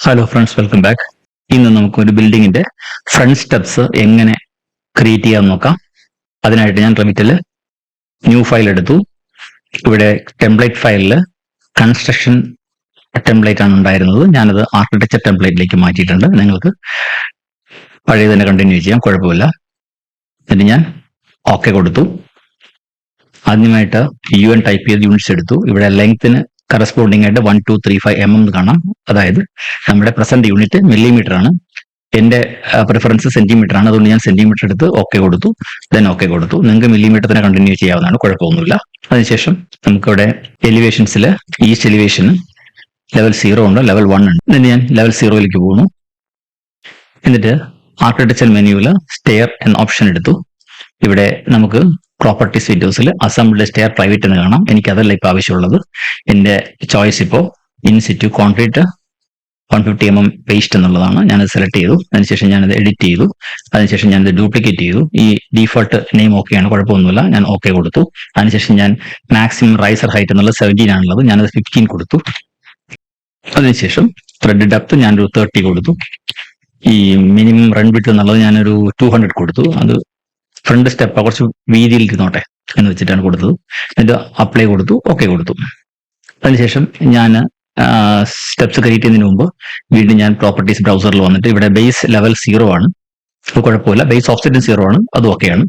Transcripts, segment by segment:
Hello friends, welcome back. ഇന്ന് നമുക്ക് ഒരു ബിൽഡിങ്ങിന്റെ ഫ്രണ്ട് സ്റ്റെപ്സ് എങ്ങനെ ക്രിയേറ്റ് ചെയ്യാമെന്ന് നോക്കാം. അതിനായിട്ട് ഞാൻ റെമിറ്റിൽ ന്യൂ ഫയൽ എടുത്തു. ഇവിടെ ടെംപ്ലേറ്റ് ഫയലിൽ കൺസ്ട്രക്ഷൻ ടെംപ്ലേറ്റ് ആണ് ഉണ്ടായിരുന്നത്. ഞാനത് ആർക്കിടെക്ചർ ടെംപ്ലേറ്റിലേക്ക് മാറ്റിയിട്ടുണ്ട്. നിങ്ങൾക്ക് പഴയ തന്നെ കണ്ടിന്യൂ ചെയ്യാം, കുഴപ്പമില്ല. എന്നിട്ട് ഞാൻ ഓക്കെ കൊടുത്തു. ആദ്യമായിട്ട് UN ടൈപ്പ് ചെയ്ത് യൂണിറ്റ്സ് എടുത്തു. ഇവിടെ ലെങ്ത്തിന് കറസ്പോണ്ടിങ് ആയിട്ട് 1235 mm കാണാം. അതായത് നമ്മുടെ പ്രസന്റ് യൂണിറ്റ് മില്ലിമീറ്റർ ആണ്. എന്റെ പ്രിഫറൻസ് സെന്റിമീറ്റർ ആണ്, അതുകൊണ്ട് ഞാൻ സെന്റിമീറ്റർ എടുത്ത് ഓക്കെ കൊടുത്തു. ദെൻ ഓക്കെ കൊടുത്തു. നിങ്ങൾക്ക് മില്ലിമീറ്റർ തന്നെ കണ്ടിന്യൂ ചെയ്യാവുന്നതാണ്, കുഴപ്പമൊന്നുമില്ല. അതിനുശേഷം നമുക്കിവിടെ എലിവേഷൻസിൽ ഈസ്റ്റ് എലിവേഷന് ലെവൽ 0 ഉണ്ട്, ലെവൽ 1 ഉണ്ട്. എന്നിട്ട് ഞാൻ ലെവൽ 0യിലേക്ക് പോകുന്നു. എന്നിട്ട് ആർക്കിടെക്ചർ മെനുവിൽ സ്റ്റെയർ എന്ന ഓപ്ഷൻ എടുത്തു. ഇവിടെ നമുക്ക് പ്രോപ്പർട്ടീസ് വിൻഡോസിൽ അസംബ്ലിഡ് സ്റ്റെയർ പ്രൈവറ്റ് എന്ന് കാണാം. എനിക്ക് അതല്ല ഇപ്പോൾ ആവശ്യമുള്ളത്. എൻ്റെ ചോയ്സ് ഇപ്പോൾ ഇൻസിറ്റു കോൺക്രീറ്റ് 150 mm പേസ്റ്റ് എന്നുള്ളതാണ്. ഞാനത് സെലക്ട് ചെയ്തു. അതിനുശേഷം ഞാനത് എഡിറ്റ് ചെയ്തു. അതിനുശേഷം ഞാനത് ഡ്യൂപ്ലിക്കേറ്റ് ചെയ്തു. ഈ ഡീഫോൾട്ട് നെയിം ഓക്കെയാണ്, കുഴപ്പമൊന്നുമില്ല. ഞാൻ ഓക്കെ കൊടുത്തു. അതിനുശേഷം ഞാൻ മാക്സിമം റൈസർ ഹൈറ്റ് എന്നുള്ളത് 17 ആണുള്ളത്, ഞാനത് 15 കൊടുത്തു. അതിനുശേഷം ത്രെഡ് ഡെപ്ത് ഞാനൊരു 30 കൊടുത്തു. ഈ മിനിമം റൺ വിഡ്ത് എന്നുള്ളത് ഞാനൊരു 200 കൊടുത്തു. അത് ഫ്രണ്ട് സ്റ്റെപ്പ് കുറച്ച് വീതിയിൽ ഇരുന്നോട്ടെ എന്ന് വെച്ചിട്ടാണ് കൊടുത്തത്. എന്നിട്ട് അപ്ലൈ കൊടുത്തു, ഓക്കെ കൊടുത്തു. അതിനുശേഷം ഞാൻ സ്റ്റെപ്സ് ക്രിയേറ്റ് ചെയ്യുന്നതിന് മുമ്പ് വീണ്ടും ഞാൻ പ്രോപ്പർട്ടീസ് ബ്രൗസറിൽ വന്നിട്ട് ഇവിടെ ബേസ് ലെവൽ 0 ആണ്, അത് കുഴപ്പമില്ല. ബേസ് ഓഫ്സെറ്റും 0 ആണ്, അത് ഓക്കെയാണ്.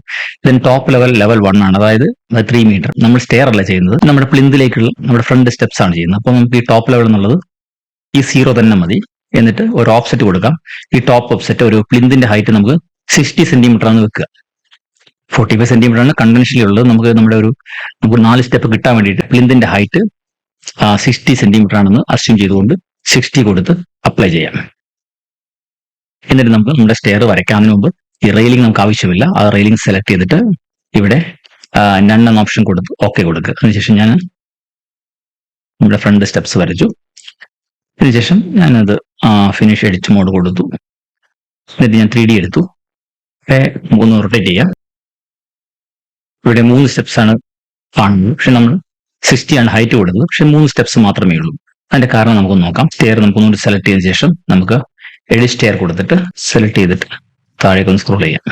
ദെൻ ടോപ്പ് ലെവൽ 1 ആണ്, അതായത് 3 മീറ്റർ. നമ്മൾ സ്റ്റെയർ അല്ല ചെയ്യുന്നത്, നമ്മുടെ പ്ലിന്തിലേക്കുള്ള നമ്മുടെ ഫ്രണ്ട് സ്റ്റെപ്സ് ആണ് ചെയ്യുന്നത്. അപ്പോൾ നമുക്ക് ഈ ടോപ്പ് ലെവൽ എന്നുള്ളത് ഈ 0 തന്നെ മതി. എന്നിട്ട് ഒരു ഓഫ്സെറ്റ് കൊടുക്കാം. ഈ ടോപ്പ് ഓഫ്സെറ്റ് ഒരു പ്ലിന്തിന്റെ ഹൈറ്റ് നമുക്ക് 60 സെന്റിമീറ്റർ ആണ് വെക്കുക. 45 സെന്റിമീറ്റർ ആണ് കൺവെൻഷനലി ഉള്ളത്. നമുക്ക് 4 സ്റ്റെപ്പ് കിട്ടാൻ വേണ്ടിയിട്ട് പ്ലിന്തിന്റെ ഹൈറ്റ് 60 സെന്റിമീറ്റർ ആണെന്ന് അസ്യൂം ചെയ്തുകൊണ്ട് 60 കൊടുത്ത് അപ്ലൈ ചെയ്യാം. എന്നിട്ട് നമുക്ക് നമ്മുടെ സ്റ്റെയർ വരയ്ക്കുന്നതിന് മുമ്പ് ഈ റെയിലിംഗ് നമുക്ക് ആവശ്യമില്ല. ആ റെയിലിംഗ് സെലക്ട് ചെയ്തിട്ട് ഇവിടെ നൺ എന്ന ഓപ്ഷൻ കൊടുത്ത് ഓക്കെ കൊടുക്കുക. അതിനുശേഷം ഞാൻ നമ്മുടെ ഫ്രണ്ട് സ്റ്റെപ്സ് വരച്ചു. അതിനുശേഷം ഞാനത് ഫിനിഷ് എഡിറ്റ് മോഡ് കൊടുത്തു. എന്നിട്ട് ഞാൻ 3D എടുത്തു. ഒന്ന് റൊട്ടേറ്റ് ചെയ്യാം. ഇവിടെ 3 സ്റ്റെപ്സ് ആണ് കാണുന്നത്, പക്ഷെ നമ്മൾ 60 ആണ് ഹൈറ്റ് കൊടുത്തത്, പക്ഷെ 3 സ്റ്റെപ്സ് മാത്രമേ ഉള്ളൂ. അതിന്റെ കാരണം നമുക്ക് നോക്കാം. സ്റ്റെയർ നമുക്കൊന്നുകൂടി സെലക്ട് ചെയ്തതിനു ശേഷം നമുക്ക് എഡിറ്റ് സ്റ്റെയർ കൊടുത്തിട്ട് സെലക്ട് ചെയ്തിട്ട് താഴേക്ക് ഒന്ന് സ്ക്രോൾ ചെയ്യാം.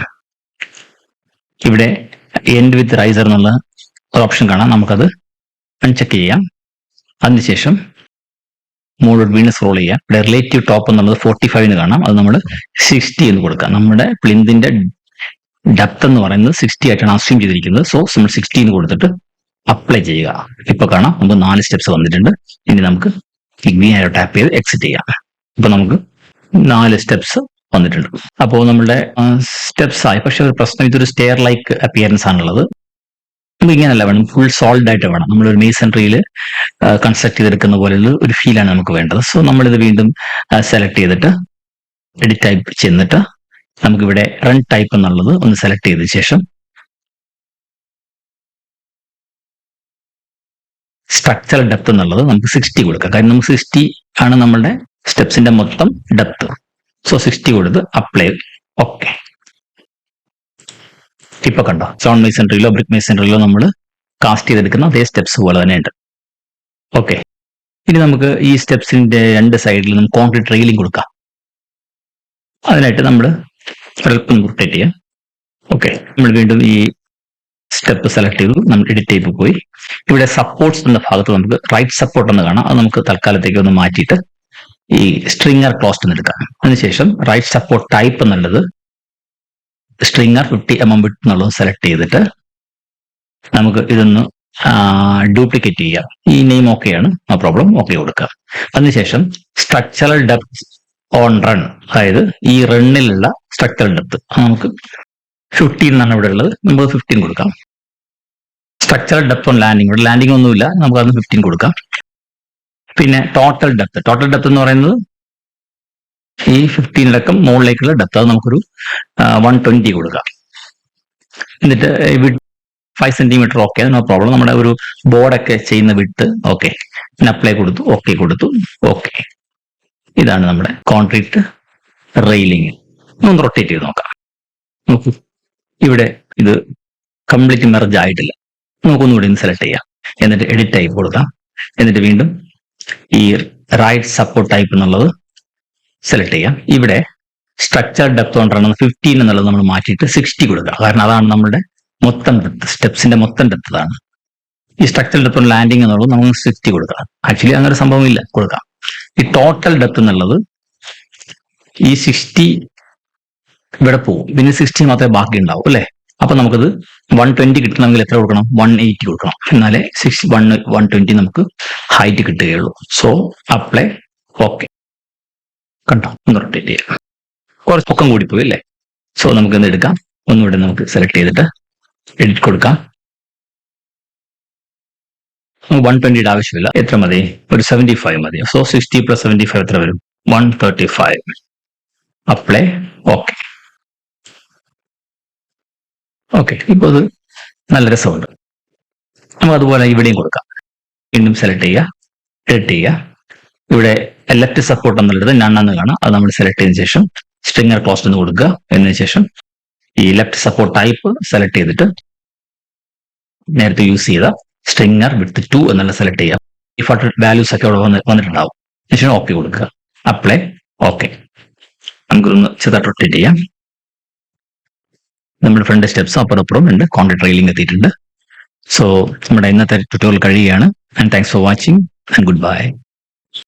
ഇവിടെ എൻഡ് വിത്ത് റൈസർ എന്നുള്ള ഒരു ഓപ്ഷൻ കാണാം, നമുക്കത് അൺചെക്ക് ചെയ്യാം. അതിനുശേഷം മുകളിലോട്ട് വീണ്ടും സ്ക്രോൾ ചെയ്യാം. ഇവിടെ റിലേറ്റീവ് ടോപ്പ് എന്നുള്ളത് 45 എന്ന് കാണാം, അത് നമ്മൾ 60 എന്ന് കൊടുക്കാം. നമ്മുടെ പ്ലിന്തിന്റെ ഡെപ്ത് എന്ന് പറയുന്നത് 60 ആയിട്ടാണ് അസ്യൂം ചെയ്തിരിക്കുന്നത്. സോ നമ്മൾ 60 എന്ന് കൊടുത്തിട്ട് അപ്ലൈ ചെയ്യുക. ഇപ്പൊ കാണാം നമുക്ക് 4 സ്റ്റെപ്സ് വന്നിട്ടുണ്ട്. ഇനി നമുക്ക് ഗ്രീൻ ആരോ ടാപ്പ് ചെയ്ത് എക്സിറ്റ് ചെയ്യാം. ഇപ്പൊ നമുക്ക് 4 സ്റ്റെപ്സ് വന്നിട്ടുണ്ട്. അപ്പോൾ നമ്മുടെ സ്റ്റെപ്സ് ആയി. പക്ഷെ ഒരു പ്രശ്നം, ഇതൊരു സ്റ്റെയർ ലൈക്ക് അപ്പിയറൻസ് ആണുള്ളത്. നമുക്ക് ഇങ്ങനെയല്ല വേണം, ഫുൾ സോൾഡ് ആയിട്ട് വേണം. നമ്മളൊരു മേസൺട്രിയിൽ കൺസ്ട്രക്ട് ചെയ്തെടുക്കുന്ന പോലെയുള്ള ഒരു ഫീലാണ് നമുക്ക് വേണ്ടത്. സോ നമ്മളിത് വീണ്ടും സെലക്ട് ചെയ്തിട്ട് എഡിറ്റ് ടൈപ്പ് ചെന്നിട്ട് നമുക്കിവിടെ റൺ ടൈപ്പ് എന്നുള്ളത് ഒന്ന് സെലക്ട് ചെയ്ത ശേഷം സ്ട്രക്ചറൽ ഡെപ്ത് എന്നുള്ളത് നമുക്ക് 60 കൊടുക്കാം. കാര്യം നമുക്ക് 60 ആണ് നമ്മുടെ സ്റ്റെപ്സിന്റെ മൊത്തം ഡെപ്ത്. സോ 60 കൊടുത്ത് അപ്ലൈ ഓക്കെ. ഇപ്പൊ കണ്ടോ, സ്റ്റോൺ മേസൺട്രിയിലോ ബ്രിക്ക് മേസൺട്രിയിലോ നമ്മൾ കാസ്റ്റ് ചെയ്തെടുക്കുന്ന അതേ സ്റ്റെപ്സ് പോലെ തന്നെ ഉണ്ട്. ഓക്കെ, ഇനി നമുക്ക് ഈ സ്റ്റെപ്സിന്റെ 2 സൈഡിലും കോൺക്രീറ്റ് റെയിലിംഗ് കൊടുക്കാം. അതിനായിട്ട് നമ്മൾ സ്വല്പം റൊട്ടേറ്റ് ചെയ്യാം. ഓക്കെ, നമ്മൾ വീണ്ടും ഈ സ്റ്റെപ്പ് സെലക്ട് ചെയ്തു. നമ്മൾ എഡിറ്റ് ടൈപ്പ് പോയി. ഇവിടെ സപ്പോർട്ട്സ് എന്ന ഭാഗത്ത് നമുക്ക് റൈറ്റ് സപ്പോർട്ട് എന്ന് കാണാം. അത് നമുക്ക് തൽക്കാലത്തേക്ക് ഒന്ന് മാറ്റിയിട്ട് ഈ സ്ട്രിങ്ങർ ക്ലോസ്റ്റ് എന്ന് എടുക്കാം. അതിനുശേഷം റൈറ്റ് സപ്പോർട്ട് ടൈപ്പ് എന്നുള്ളത് സ്ട്രിങ്ങർ 50 mm വിഡ്ത് എന്നുള്ളത് സെലക്ട് ചെയ്തിട്ട് നമുക്ക് ഇതൊന്ന് ഡ്യൂപ്ലിക്കേറ്റ് ചെയ്യാം. ഈ നെയിം ഓക്കെയാണ്, നോ പ്രോബ്ലം, ഓക്കെ കൊടുക്കാം. അതിനുശേഷം സ്ട്രക്ചറൽ ഡെപ്ത് ഓൺ റൺ, അതായത് ഈ റണ്ണിലുള്ള സ്ട്രക്ചറൽ ഡെപ്ത് നമുക്ക് 15 എന്നാണ് ഇവിടെ ഉള്ളത്, നമുക്ക് 15 കൊടുക്കാം. സ്ട്രക്ചറൽ ഡെപ്ത് ഓൺ ലാൻഡിംഗ്, ഇവിടെ ലാൻഡിംഗ് ഒന്നുമില്ല, നമുക്ക് അതിന് 15 കൊടുക്കാം. പിന്നെ ടോട്ടൽ ഡെപ്ത് എന്ന് പറയുന്നത് ഈ 15 അടക്കം മുകളിലേക്കുള്ള ഡെപ്ത്, അത് നമുക്കൊരു 120 കൊടുക്കാം. എന്നിട്ട് 5 സെന്റിമീറ്റർ ഓക്കെ, നോ പ്രോബ്ലം. നമ്മുടെ ഒരു ബോർഡൊക്കെ ചെയ്യുന്ന വിട്ട് ഓക്കെ. പിന്നെ അപ്ലൈ കൊടുത്തു, ഓക്കെ കൊടുത്തു, ഓക്കെ. ഇതാണ് നമ്മുടെ കോൺക്രീറ്റ് റെയിലിംഗ്. ഒന്ന് റൊട്ടേറ്റ് ചെയ്ത് നോക്കാം. നോക്കൂ, ഇവിടെ ഇത് കംപ്ലീറ്റ് മെർജ് ആയിട്ടില്ല. നമുക്കൊന്നുകൂടി ഒന്ന് സെലക്ട് ചെയ്യാം. എന്നിട്ട് എഡിറ്റ് ടൈപ്പ് കൊടുക്കാം. എന്നിട്ട് വീണ്ടും ഈ റൈറ്റ് സപ്പോർട്ട് ടൈപ്പ് എന്നുള്ളത് സെലക്ട് ചെയ്യാം. ഇവിടെ സ്ട്രക്ചർ ഡെപ്ത് കൊണ്ടാണ് 15 എന്നുള്ളത് നമ്മൾ മാറ്റിയിട്ട് 60 കൊടുക്കുക. കാരണം അതാണ് നമ്മുടെ മൊത്തം ഡെപ്ത്, സ്റ്റെപ്സിന്റെ മൊത്തം ഡെപ്ത് അതാണ്. ഈ സ്ട്രക്ചർ ഡെപ്ത് ലാൻഡിംഗ് എന്നുള്ളത് നമുക്ക് 60 കൊടുക്കാം. ആക്ച്വലി അങ്ങനെ ഒരു സംഭവം ഇല്ല, കൊടുക്കാം. ഈ ടോട്ടൽ ഡെപ്ത് എന്നുള്ളത് ഈ 60 ഇവിടെ പോകും, പിന്നെ 60 മാത്രമേ ബാക്കി ഉണ്ടാവും അല്ലെ. അപ്പൊ നമുക്കത് 120 കിട്ടണമെങ്കിൽ എത്ര കൊടുക്കണം? 180 കൊടുക്കണം. എന്നാലേ 120 നമുക്ക് ഹൈറ്റ് കിട്ടുകയുള്ളൂ. So apply, okay. കണ്ടോ, ഒന്ന് റൊട്ടേറ്റ് ചെയ്യാം. കുറച്ച് പൊക്കം കൂടി പോയി അല്ലേ. സോ നമുക്ക് എന്ത് എടുക്കാം, ഒന്നുകൂടെ നമുക്ക് സെലക്ട് ചെയ്തിട്ട് എഡിറ്റ് കൊടുക്കാം. 120യുടെ ആവശ്യമില്ല. എത്ര മതി? ഒരു 75 മതി. സോ 60 + 75 എത്ര വരും? 135. Apply, okay. ഓക്കെ, ഇപ്പോൾ അത് നല്ല രസമുണ്ട്. നമുക്ക് അതുപോലെ ഇവിടെയും കൊടുക്കാം. വീണ്ടും സെലക്ട് ചെയ്യുക, എഡിറ്റ് ചെയ്യുക. ഇവിടെ ലെഫ്റ്റ് സപ്പോർട്ട് എന്നുള്ളത് നണ്ണെന്ന് കാണാം. അത് നമ്മൾ സെലക്ട് ചെയ്തതിനു ശേഷം സ്ട്രിങ്ങർ ക്ലോസ്ഡ് എന്ന് കൊടുക്കുക. എന്നതിന് ശേഷം ഈ ലെഫ്റ്റ് സപ്പോർട്ട് ടൈപ്പ് സെലക്ട് ചെയ്തിട്ട് നേരത്തെ യൂസ് ചെയ്ത സ്ട്രിങ്ങർ വിഡ്ത്ത് 2 എന്നുള്ള സെലക്ട് ചെയ്യാം. ഡിഫോൾട്ട് വാല്യൂസ് ഒക്കെ അവിടെ വന്നിട്ടുണ്ടാവും. ശേഷം ഓക്കെ കൊടുക്കുക. Apply, okay. നമുക്കൊന്ന് ചെറുതായിട്ട് റൊട്ടേറ്റ് ചെയ്യാം. നമ്മുടെ ഫ്രണ്ട് സ്റ്റെപ്സ് അപ്പുറം ഉണ്ട്. കോൺക്രീറ്റ് റെയിലിംഗ് എത്തിയിട്ടുണ്ട്. സോ നമ്മുടെ ഇന്നത്തെ ട്യൂട്ടോറിയൽ കഴിയുകയാണ്. And thanks for watching and good bye.